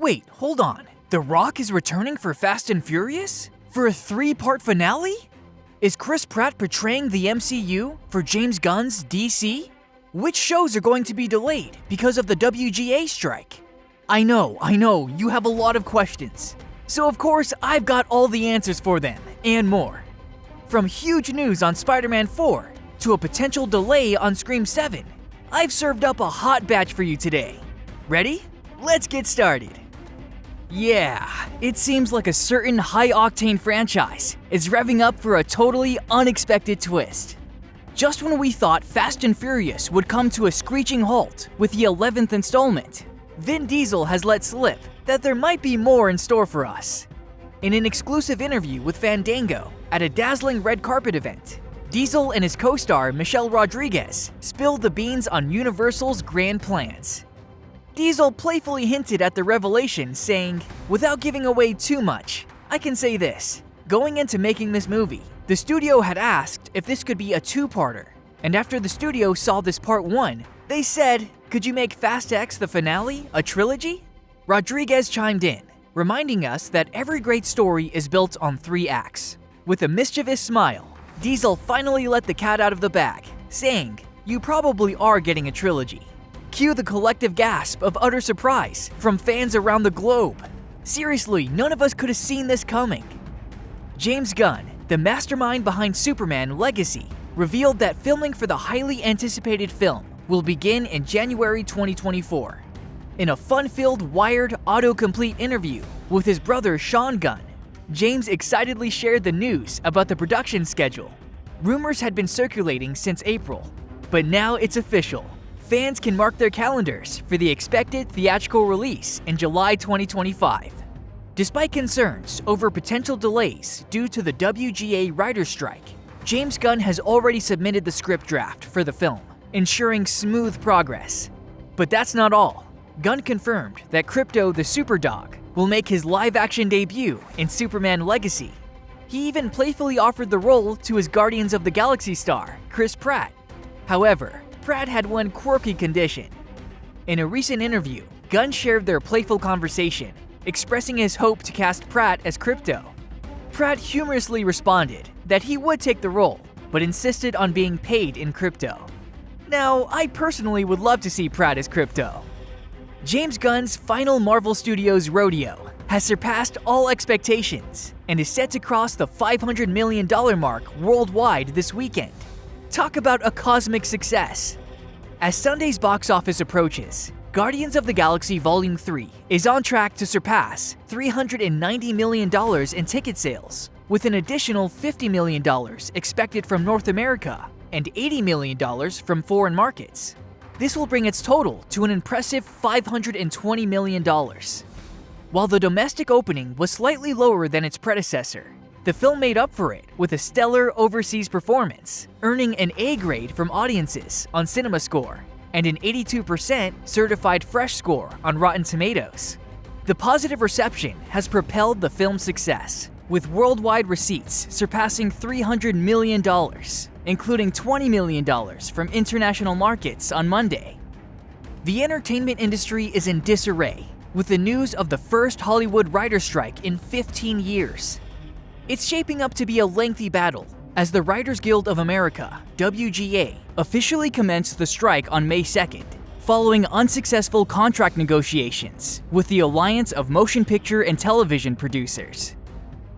Wait, hold on. The Rock is returning for Fast and Furious? For a 3-part finale? Is Chris Pratt portraying the MCU for James Gunn's DC? Which shows are going to be delayed because of the WGA strike? I know, you have a lot of questions. So of course, I've got all the answers for them, and more. From huge news on Spider-Man 4 to a potential delay on Scream 7, I've served up a hot batch for you today. Ready? Let's get started. Yeah, it seems like a certain high-octane franchise is revving up for a totally unexpected twist. Just when we thought Fast and Furious would come to a screeching halt with the 11th installment, Vin Diesel has let slip that there might be more in store for us. In an exclusive interview with Fandango at a dazzling red carpet event, Diesel and his co-star Michelle Rodriguez spilled the beans on Universal's grand plans. Diesel playfully hinted at the revelation, saying, "Without giving away too much, I can say this. Going into making this movie, the studio had asked if this could be a 2-parter, and after the studio saw this part 1, they said, could you make Fast X the finale a trilogy?" Rodriguez chimed in, reminding us that every great story is built on 3 acts. With a mischievous smile, Diesel finally let the cat out of the bag, saying, "You probably are getting a trilogy." Cue the collective gasp of utter surprise from fans around the globe. Seriously, none of us could have seen this coming. James Gunn, the mastermind behind Superman Legacy, revealed that filming for the highly anticipated film will begin in January 2024. In a fun-filled Wired autocomplete interview with his brother Sean Gunn, James excitedly shared the news about the production schedule. Rumors had been circulating since April, but now it's official. Fans can mark their calendars for the expected theatrical release in July 2025. Despite concerns over potential delays due to the WGA writer's strike, James Gunn has already submitted the script draft for the film, ensuring smooth progress. But that's not all. Gunn confirmed that Krypto the Superdog will make his live-action debut in Superman Legacy. He even playfully offered the role to his Guardians of the Galaxy star, Chris Pratt. However, Pratt had one quirky condition. In a recent interview, Gunn shared their playful conversation, expressing his hope to cast Pratt as Krypto. Pratt humorously responded that he would take the role, but insisted on being paid in crypto. Now, I personally would love to see Pratt as Krypto. James Gunn's final Marvel Studios rodeo has surpassed all expectations and is set to cross the $500 million mark worldwide this weekend. Talk about a cosmic success. As Sunday's box office approaches, Guardians of the Galaxy Volume 3 is on track to surpass $390 million in ticket sales, with an additional $50 million expected from North America and $80 million from foreign markets. This will bring its total to an impressive $520 million. While the domestic opening was slightly lower than its predecessor, the film made up for it with a stellar overseas performance, earning an A grade from audiences on CinemaScore and an 82% certified fresh score on Rotten Tomatoes. The positive reception has propelled the film's success, with worldwide receipts surpassing $300 million, including $20 million from international markets on Monday. The entertainment industry is in disarray, with the news of the first Hollywood writer's strike in 15 years. It's shaping up to be a lengthy battle, as the Writers Guild of America, WGA, officially commenced the strike on May 2nd, following unsuccessful contract negotiations with the Alliance of Motion Picture and Television Producers.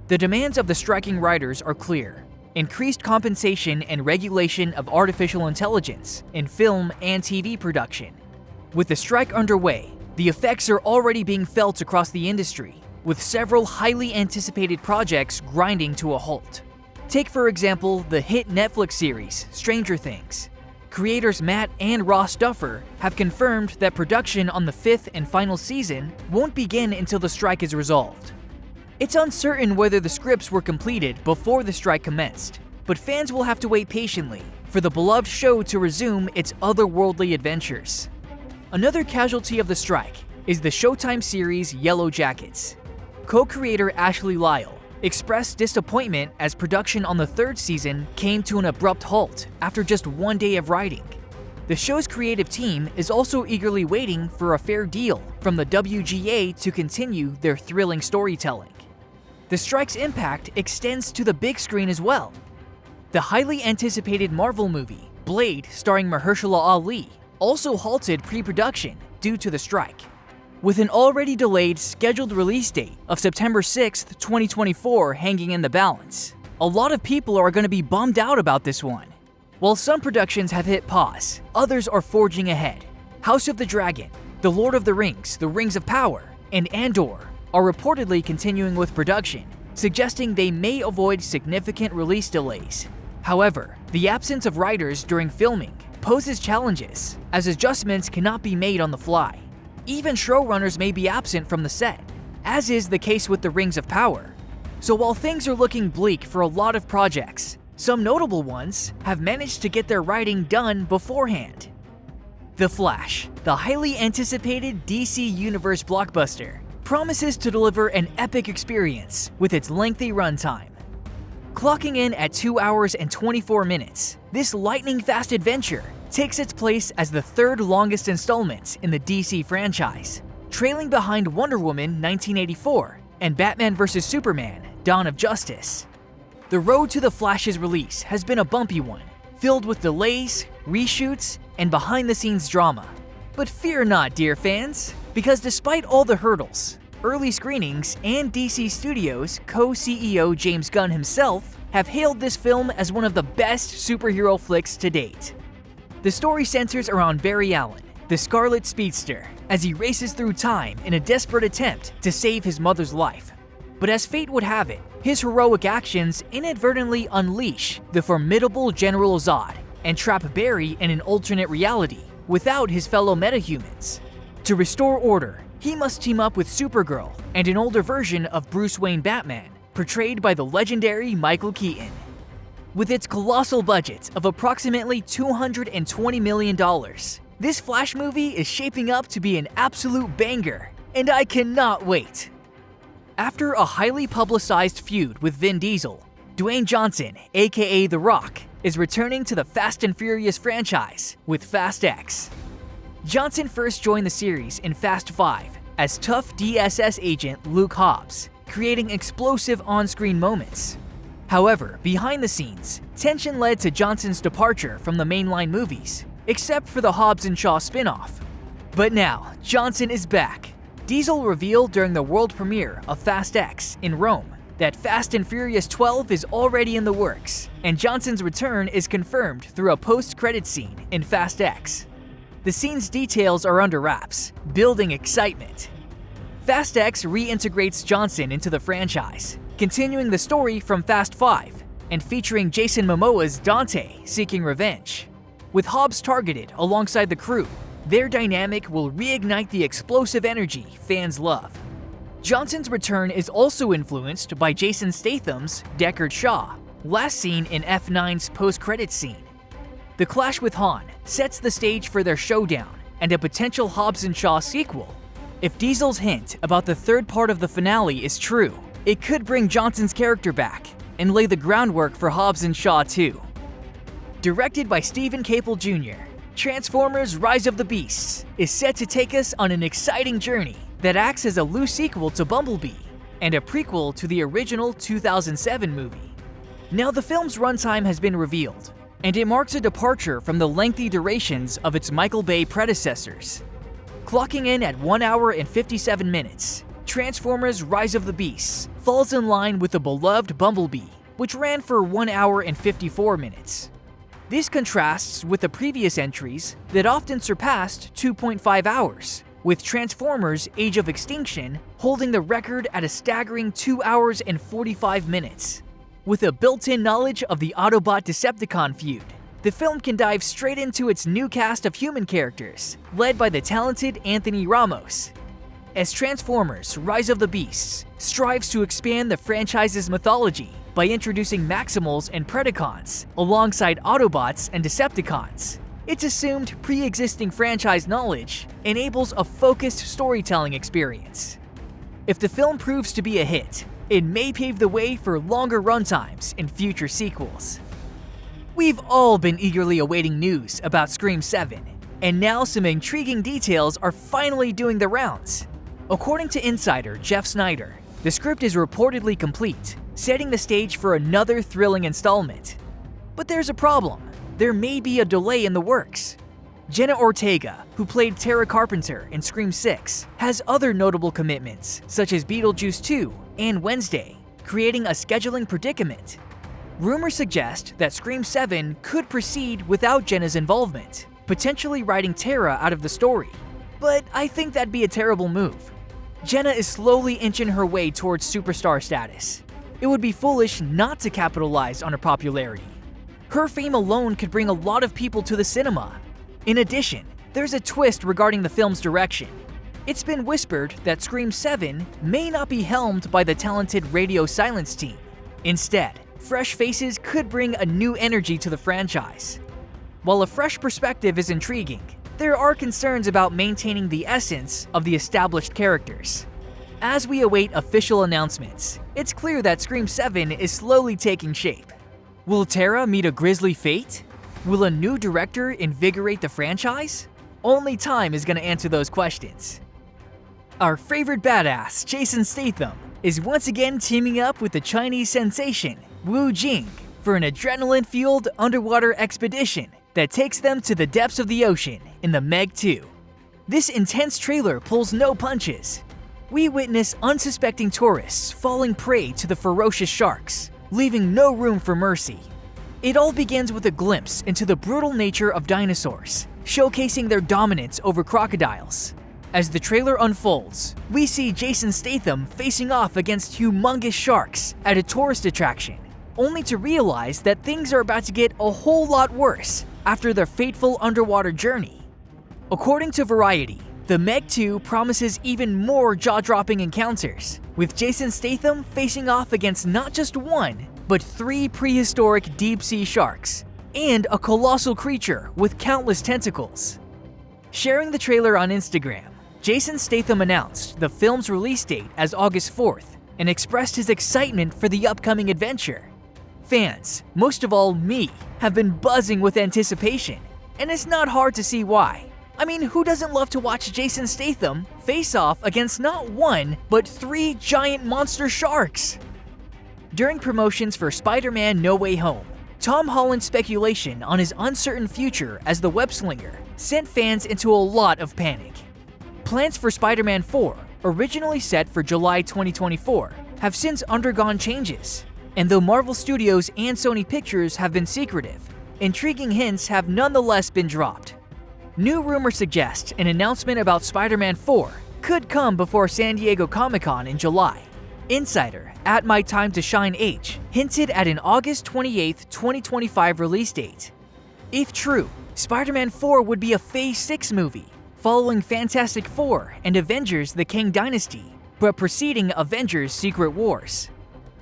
The demands of the striking writers are clear: increased compensation and regulation of artificial intelligence in film and TV production. With the strike underway, the effects are already being felt across the industry, with several highly anticipated projects grinding to a halt. Take for example the hit Netflix series Stranger Things. Creators Matt and Ross Duffer have confirmed that production on the 5th and final season won't begin until the strike is resolved. It's uncertain whether the scripts were completed before the strike commenced, but fans will have to wait patiently for the beloved show to resume its otherworldly adventures. Another casualty of the strike is the Showtime series Yellow Jackets. Co-creator Ashley Lyle expressed disappointment as production on the 3rd season came to an abrupt halt after just one day of writing. The show's creative team is also eagerly waiting for a fair deal from the WGA to continue their thrilling storytelling. The strike's impact extends to the big screen as well. The highly anticipated Marvel movie, Blade, starring Mahershala Ali, also halted pre-production due to the strike. With an already delayed scheduled release date of September 6, 2024 hanging in the balance, a lot of people are going to be bummed out about this one. While some productions have hit pause, others are forging ahead. House of the Dragon, The Lord of the Rings, The Rings of Power, and Andor are reportedly continuing with production, suggesting they may avoid significant release delays. However, the absence of writers during filming poses challenges, as adjustments cannot be made on the fly. Even showrunners may be absent from the set, as is the case with The Rings of Power. So while things are looking bleak for a lot of projects, some notable ones have managed to get their writing done beforehand. The Flash, the highly anticipated DC Universe blockbuster, promises to deliver an epic experience with its lengthy runtime. Clocking in at 2 hours and 24 minutes, this lightning-fast adventure takes its place as the third longest installment in the DC franchise, trailing behind Wonder Woman 1984 and Batman vs. Superman: Dawn of Justice. The road to The Flash's release has been a bumpy one, filled with delays, reshoots, and behind-the-scenes drama. But fear not, dear fans, because despite all the hurdles, early screenings and DC Studios co-CEO James Gunn himself have hailed this film as one of the best superhero flicks to date. The story centers around Barry Allen, the Scarlet Speedster, as he races through time in a desperate attempt to save his mother's life. But as fate would have it, his heroic actions inadvertently unleash the formidable General Zod and trap Barry in an alternate reality without his fellow metahumans. To restore order, he must team up with Supergirl and an older version of Bruce Wayne Batman, portrayed by the legendary Michael Keaton. With its colossal budget of approximately $220 million, this Flash movie is shaping up to be an absolute banger, and I cannot wait. After a highly publicized feud with Vin Diesel, Dwayne Johnson, aka The Rock, is returning to the Fast and Furious franchise with Fast X. Johnson first joined the series in Fast 5 as tough DSS agent Luke Hobbs, creating explosive on-screen moments. However, behind the scenes, tension led to Johnson's departure from the mainline movies, except for the Hobbs and Shaw spin-off. But now, Johnson is back. Diesel revealed during the world premiere of Fast X in Rome that Fast and Furious 12 is already in the works, and Johnson's return is confirmed through a post-credits scene in Fast X. The scene's details are under wraps, building excitement. Fast X reintegrates Johnson into the franchise, continuing the story from Fast 5 and featuring Jason Momoa's Dante seeking revenge. With Hobbs targeted alongside the crew, their dynamic will reignite the explosive energy fans love. Johnson's return is also influenced by Jason Statham's Deckard Shaw, last seen in F9's post-credits scene. The clash with Han sets the stage for their showdown and a potential Hobbs and Shaw sequel. If Diesel's hint about the third part of the finale is true, it could bring Johnson's character back and lay the groundwork for Hobbs and Shaw 2. Directed by Stephen Caple Jr., Transformers: Rise of the Beasts is set to take us on an exciting journey that acts as a loose sequel to Bumblebee and a prequel to the original 2007 movie. Now the film's runtime has been revealed, and it marks a departure from the lengthy durations of its Michael Bay predecessors. Clocking in at 1 hour and 57 minutes, Transformers: Rise of the Beasts falls in line with the beloved Bumblebee, which ran for 1 hour and 54 minutes. This contrasts with the previous entries that often surpassed 2.5 hours, with Transformers: Age of Extinction holding the record at a staggering 2 hours and 45 minutes. With a built-in knowledge of the Autobot-Decepticon feud, the film can dive straight into its new cast of human characters, led by the talented Anthony Ramos. As Transformers: Rise of the Beasts strives to expand the franchise's mythology by introducing Maximals and Predacons alongside Autobots and Decepticons, its assumed pre-existing franchise knowledge enables a focused storytelling experience. If the film proves to be a hit, it may pave the way for longer runtimes in future sequels. We've all been eagerly awaiting news about Scream 7, and now some intriguing details are finally doing the rounds. According to insider Jeff Snyder, the script is reportedly complete, setting the stage for another thrilling installment. But there's a problem. There may be a delay in the works. Jenna Ortega, who played Tara Carpenter in Scream 6, has other notable commitments, such as Beetlejuice 2 and Wednesday, creating a scheduling predicament. Rumors suggest that Scream 7 could proceed without Jenna's involvement, potentially writing Tara out of the story. But I think that'd be a terrible move. Jenna is slowly inching her way towards superstar status. It would be foolish not to capitalize on her popularity. Her fame alone could bring a lot of people to the cinema. In addition, there's a twist regarding the film's direction. It's been whispered that Scream 7 may not be helmed by the talented Radio Silence team. Instead, fresh faces could bring a new energy to the franchise. While a fresh perspective is intriguing, there are concerns about maintaining the essence of the established characters. As we await official announcements, it's clear that Scream 7 is slowly taking shape. Will Tara meet a grisly fate? Will a new director invigorate the franchise? Only time is going to answer those questions. Our favorite badass, Jason Statham, is once again teaming up with the Chinese sensation, Wu Jing, for an adrenaline-fueled underwater expedition that takes them to the depths of the ocean in the Meg 2. This intense trailer pulls no punches. We witness unsuspecting tourists falling prey to the ferocious sharks, leaving no room for mercy. It all begins with a glimpse into the brutal nature of dinosaurs, showcasing their dominance over crocodiles. As the trailer unfolds, we see Jason Statham facing off against humongous sharks at a tourist attraction, only to realize that things are about to get a whole lot worse after their fateful underwater journey. According to Variety, the Meg 2 promises even more jaw-dropping encounters, with Jason Statham facing off against not just one, but 3 prehistoric deep-sea sharks, and a colossal creature with countless tentacles. Sharing the trailer on Instagram, Jason Statham announced the film's release date as August 4th and expressed his excitement for the upcoming adventure. Fans, most of all me, have been buzzing with anticipation, and it's not hard to see why. I mean, who doesn't love to watch Jason Statham face off against not one, but 3 giant monster sharks? During promotions for Spider-Man No Way Home, Tom Holland's speculation on his uncertain future as the web-slinger sent fans into a lot of panic. Plans for Spider-Man 4, originally set for July 2024, have since undergone changes. And though Marvel Studios and Sony Pictures have been secretive, intriguing hints have nonetheless been dropped. New rumors suggest an announcement about Spider-Man 4 could come before San Diego Comic-Con in July. Insider at My Time to Shine H hinted at an August 28, 2025 release date. If true, Spider-Man 4 would be a Phase 6 movie, following Fantastic Four and Avengers The Kang Dynasty, but preceding Avengers Secret Wars.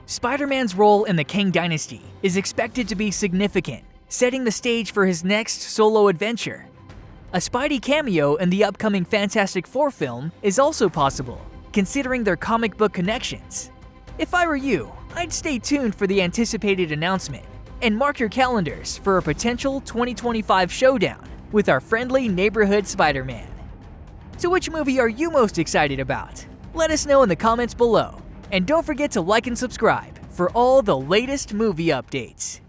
Spider-Man's role in the Kang Dynasty is expected to be significant, setting the stage for his next solo adventure. A Spidey cameo in the upcoming Fantastic Four film is also possible, considering their comic book connections. If I were you, I'd stay tuned for the anticipated announcement, and mark your calendars for a potential 2025 showdown with our friendly neighborhood Spider-Man. So which movie are you most excited about? Let us know in the comments below, and don't forget to like and subscribe for all the latest movie updates.